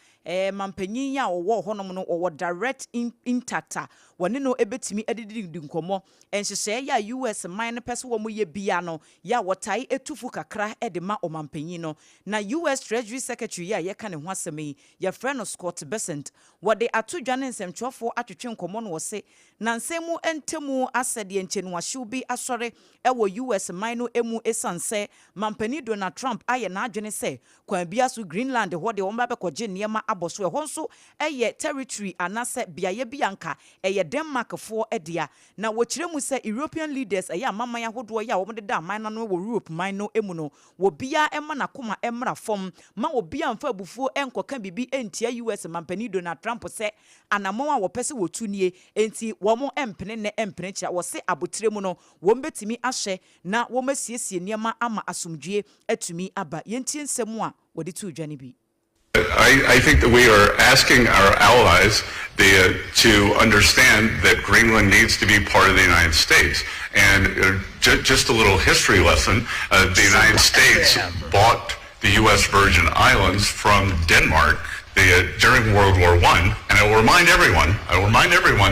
mampanyin ya owo honom no owo direct intacta wone no ebetimi edidi nkomo enhyehye ya US mine pese wo mo ye bia no ya wotai etufu kakra edema omampanyin no na US Treasury Secretary ya ye ka ne ho asemi ya friend Scott Bessent wode atodwane nsemtwofo atwetwe nkomo no wose na nsemu entemu asede enchenu ahyew bi asore ewo US mine no emu esanse mampani Donald Trump aye na adwene se kwan bia so Greenland hode wo mba bekoje niema aboso ehon so eye territory anase biaye bianka eye Denmark for edia na wochiremu se European leaders eye amama ya hodo ya wo de da man no wo Europe man no emu no wo bia ema na koma emra fom ma wo bia mfa abufuo enkoka bibi entia US mampani Donald Trump se anamo a wo pese wotunie enti wo mo empene ne empene kira wo se abotiremu no wo mbetimi ahye na wo masiesie niema ama asumdwie atumi aba yentie nsemu a wo de tu dwane bi. I think that we are asking our allies to understand that Greenland needs to be part of the United States. And just a little history lesson, the United States bought the U.S. Virgin Islands from Denmark during World War I. And I will remind everyone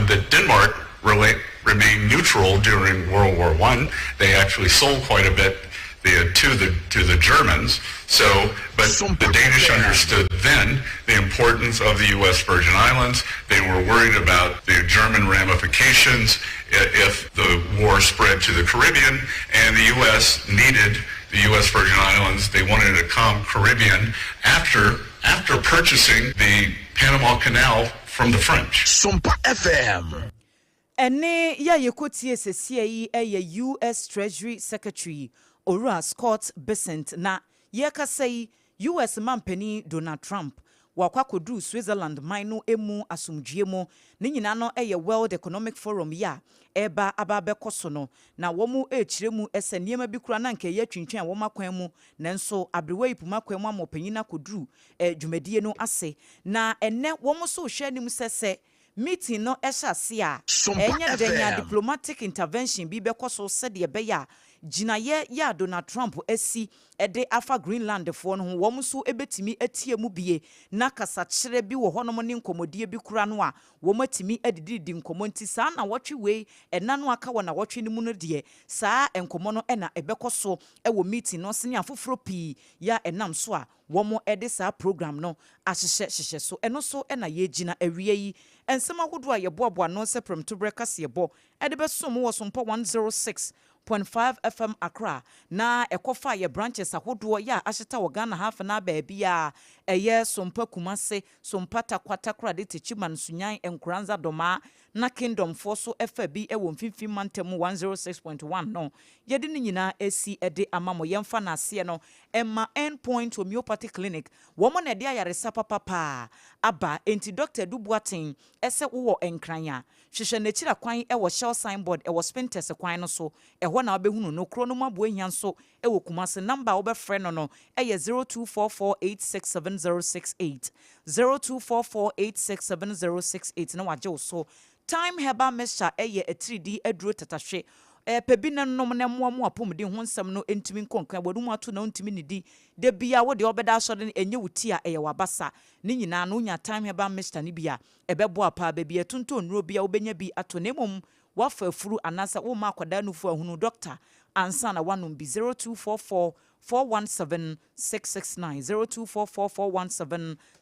that Denmark remained neutral during World War I. They actually sold quite a bit to the Germans. But the Danish understood then the importance of the U.S. Virgin Islands. They were worried about the German ramifications if the war spread to the Caribbean, and the U.S. needed the U.S. Virgin Islands. They wanted a calm Caribbean after purchasing the Panama Canal from the French. SOMPA FM. Ene ya yekotie sesie yi US Treasury Secretary Ora Scott Bessent na yeka say US mampani Donald Trump wakwakodu Switzerland mino emu asumdwie mu ne nyina no World Economic Forum ya eba ababekoso no na womu echiremu eseniema bi kura na nke ye twintwen wo makwan mu nanso abrewe ipuma kwan mu amopanyina koduru dwumadie no ase na enne womu so hwe nim sese meeting no eshase a enya denya diplomatic intervention bi bekoso sede be ya Jinaye ya Donald Trump esi ede afa Greenland fo no wo so ebetimi atie mu bie na kasa kyere bi wo honom ne nkomodie bi kura no a wo matimi adididi nkomonti saa na wotwe wei ena no aka wo na wotwe ni mu no de saa enkomo no ena ebekoso wo meeting no sene afoforo pi ya enam so a wo mo ede saa program no ahyehye so eno so ena ye gina awie yi ensema hodo a ye boaboa no se premto brekase bo ede besom wo SOMPA 106.5 FM Accra na ekofa ye branches ahodo ya ahyeta wo Ghana half na baabia eye SOMPA Kumase SOMPA Takwata kra de techiman sunyan enkuranza doma na Kingdom Forso FB ewo mfimfim mantem 106.1 no yede ni nyina esi ede amamo yemfa na ase no Emma Endpoint Homeopathy Clinic wo mo na de ayaresa papa aba enti Dr. Dubuatin ese wo enkranya hwehwe na kira kwan ewo shell signboard ewo spinters kwan no so eho na obehunu no kro no mabo ehia nso ewo Kumase number obefre no no eye 0244867068 0244867068 na waje so time heba mesha eye a 3D eduro tatahwe pebina nom na moamu apomde ho nsam no entimi nkonkan bodum ato na ontimi nidi de bia wo de obeda so de enye wuti a eye wabasa ni nyina no nya time heba mesha ni bia ebebo apa ba bia tonto nro bia obenya bi ato na mom wafa afuru anasa wo ma akwada nufu ahunu doctor ansa na wanom bi 0244 417-669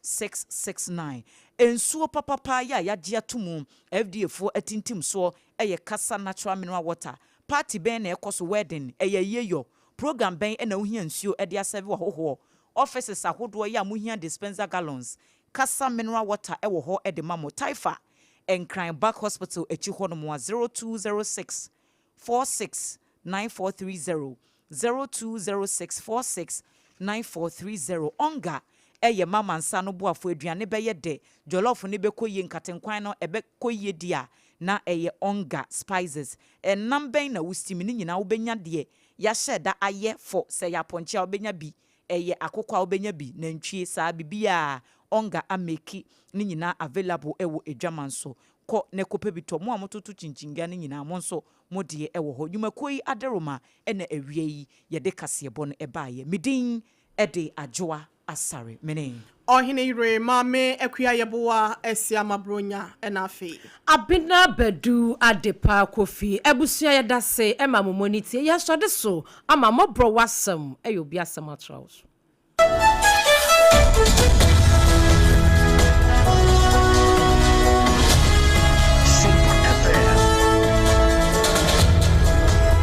0244-417-669 ensuo papa ya yagia tumu FDA fo atintim so eye kasa natural mineral water party ben na ekoso wedding yeyo program ben na ohia nsuo de asave wo hoho offices ahodo ya mohia dispenser gallons kasa mineral water ewo ho de mamo taifa enkran back hospital echi ho no 0206 469430 0206 469430 onga eye mama nsa no boafo aduane beye de jollof ne be koye nkatenkwan no ebe koye dia na eye onga spices enam ben na wustimi ni nyina wo benya de ya sheda aye for se ya ponche wo benya bi eye akokwa wo benya bi na ntwie saa bibia onga ameki ni nyina available ewo edwamanso ko ne kope bito mo amototo chinchinga ni nyina mo nso mo de ewo ho dwumakoi aderoma ena ewie yi ye de kasebo no ebaaye midin ede ADWOA ASARE mene Oheneyere mame ekuya yeboa esia mabronya enafe ABENA ADEPA kofi ebusua yedase ema momoniti ya sode so ama mobro wasem eyo bi asem atraus